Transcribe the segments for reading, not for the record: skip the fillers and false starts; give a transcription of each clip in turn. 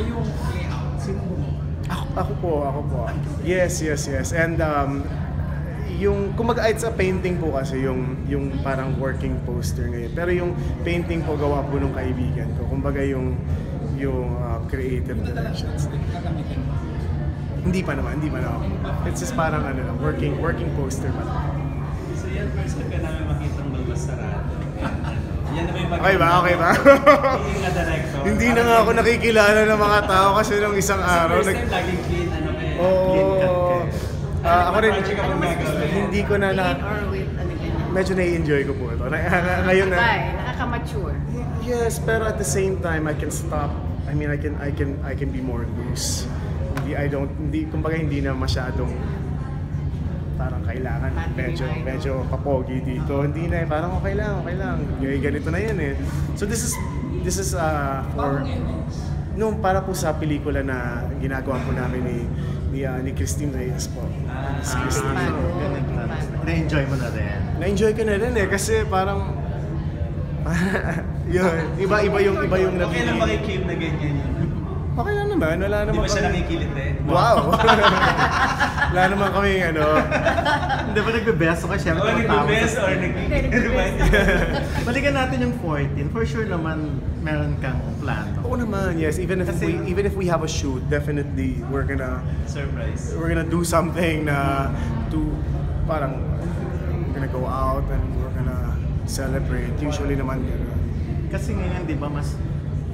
yung layout, sino mo? Ako po. Yes. And yung kumbaga it's a painting po kasi yung parang working poster ngayon. Pero yung painting po gawa po nung kaibigan ko. Kumbaga yung creative directions. Hindi pa naman. It's just parang ano lang, working poster pa lang. So yan, first ka namin makitang Balbasarado. Yan na ba yung Okay ba? Being a director. Hindi na nga ako nakikilala ng mga tao kasi nung isang araw. First time laging clean, ano kayo? Oo. Clean cut kayo. Ako rin, Ano hindi ko na Or with ano ganyan. medyo nai-enjoy ko po ito. Ngayon na. Nakaka-mature. Yes, pero at the same time, I can stop. I mean, I can be more loose. Kumbaga hindi na masyadong parang kailangan medyo papogi dito. Hindi na, parang okay lang. Ganito na yan eh. So this is for para po sa pelikula na ginagawa po namin ni Christine Reyes po. Na-enjoy mo na rin? Na-enjoy ko na rin eh kasi parang yun, iba yung Okay lang ba kay Kim na ganyan yun? Okay lang naman, wala naman. Hindi ba siya nakikilit eh? Wow! Wala naman kami Hindi ba nagbebeso ka siyempre? O nagbe-best or nagkikilit? Balikan natin yung 14. For sure naman, meron kang plano. Oo naman, yes. Even if we have a shoot, definitely we're gonna do something parang we're gonna go out and we're gonna celebrate. Usually naman gano'n. Kasi ngayon, di ba,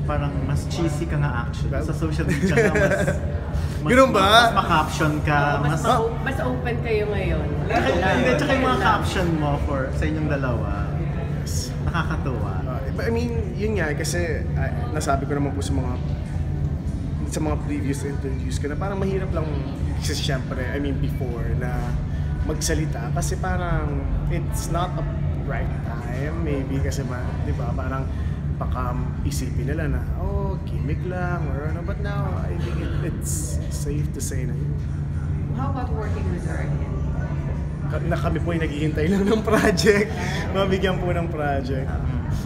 parang mas cheesy ka nga action. Sa social media nga Ganun ba? Mas makaption ka. Mas open kayo ngayon. Hindi, tsaka yung mga caption mo sa inyong dalawa, nakakatuwa. I mean, yun nga, kasi nasabi ko naman po sa mga previous interviews ko na parang mahirap lang kasi syempre, before na magsalita kasi parang it's not a right time maybe kasi di ba, parang baka isipin nila na, gimmick lang or ano. But now, I think it's safe to say na yun. How about working with her again? Na kami po ay naghihintay lang ng project. Mabigyan po ng project.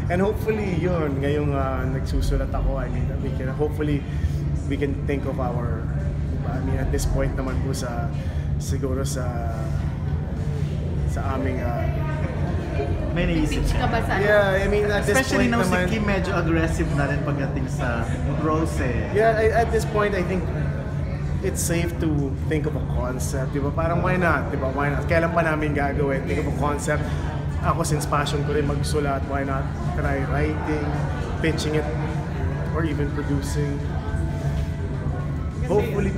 And hopefully, yun, ngayong nagsusulat ako, hopefully, we can think of our, at this point naman po siguro sa aming may naisip ka ba sa Yeah, at this especially point now naman, si Kim medyo aggressive na rin pagdating sa roles eh. Yeah, at this point I think it's safe to think of a concept, di ba? Parang why not, di ba? Why not? Kailan pa namin gagawin? Think of a concept. Ako since passion ko rin magsulat, why not try writing, pitching it, or even producing. Hopefully.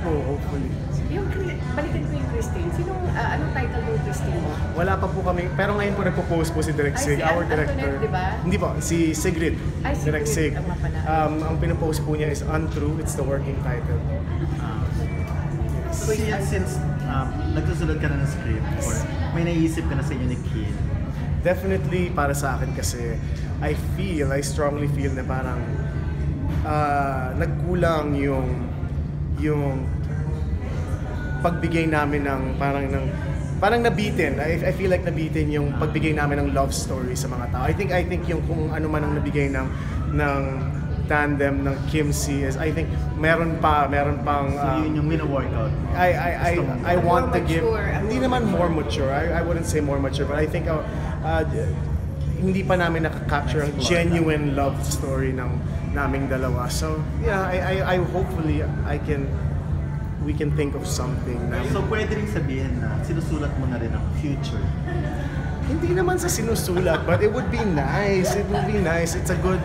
Balikan ko yung Christine. Anong title ng Christine mo? Wala pa po kami, pero ngayon po nagpo-post po si Direk Sig, our director. Di ba? Hindi po, si Sigrid. Si Direk Sig. Ang pinopost po niya is Untrue, it's the working title. So since nagsusulat ka na ng script or may naisip ka na sa inyo ni Kim? Definitely para sa akin kasi I strongly feel na parang nagkulang yung pagbigay namin ng parang nabitin. I feel like nabitin yung pagbigay namin ng love story sa mga tao. I think yung kung ano man ang nabigay ng tandem ng Kim C is I think meron pang so yun yung mino-workout. I want to give hindi naman more mature. I wouldn't say more mature, but I think hindi pa namin nakaka-capture ang genuine love story ng naming dalawa. So yeah, I hopefully we can think of something na... So pwede rin sabihin na sinusulat mo na rin ang future? Hindi naman sa sinusulat, but it would be nice. It's a good,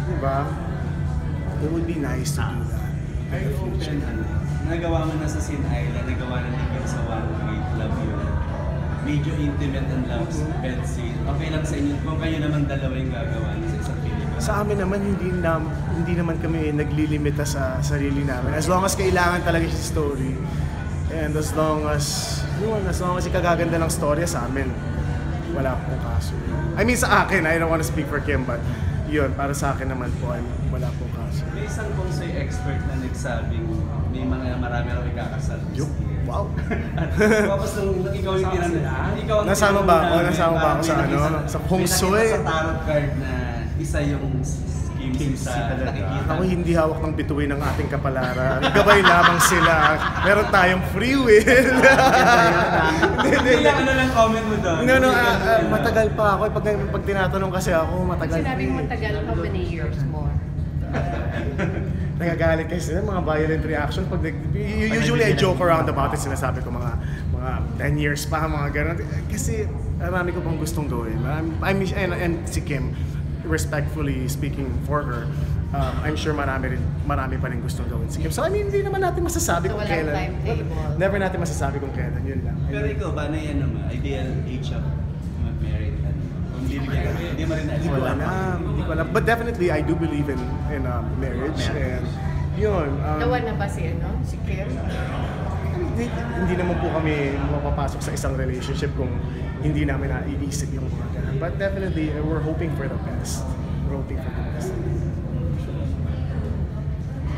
di ba? It would be nice to do that. Very open, nagawa mo na sa Sin Island, nagawa na ni Kim sa One Great Love You. Medyo intimate and love bed scene. Okay lang sa inyo kung kayo naman dalawa yung gagawa sa isang pelikula? Sa amin naman, hindi naman kami naglilimita sa sarili namin. As long as kailangan talaga siya story. And as long as ikagaganda ng storya sa amin, wala pong kaso. I mean sa akin, I don't want to speak for Kim, but yun, para sa akin naman po, wala pong kaso. May isang bonsai expert na nagsabing may marami raw ikakasal. Wow! Tapos nung ikaw yung tinanong, Nasama ba ako sa Feng Shui? May nakita sa tarot card na isa yung Kim Casey Casey sa talaga. nakikita. Ako hindi hawak ng bituin ng ating kapalaran. Gabay lamang sila. Meron tayong free will. Hindi lang, ano lang comment mo doon? No, matagal pa ako. Pag tinatanong kasi ako, matagal Sinabing pa eh. matagal, how many years more? Nagagalit kasi sila, mga violent reactions. Usually I joke around about it, sinasabi ko mga 10 years pa, mga ganun. Kasi marami ko pang gustong gawin. And si Kim, respectfully speaking for her, I'm sure marami pa rin gustong gawin si Kim. So I mean, hindi naman natin masasabi So, kung walang kailan. timetable. Never natin masasabi kung kailan, yun lang. Pero ikaw, ba na yan naman? Ideal age of mag-married? Kung hindi mo rin Hindi ko alam. But definitely, I do believe in marriage. And yun. Nawan na ba si Kim? Hindi naman po kami mapapasok sa isang relationship kung hindi namin naiisip yung mga ganun. But definitely, we're hoping for the best. We're hoping for the best.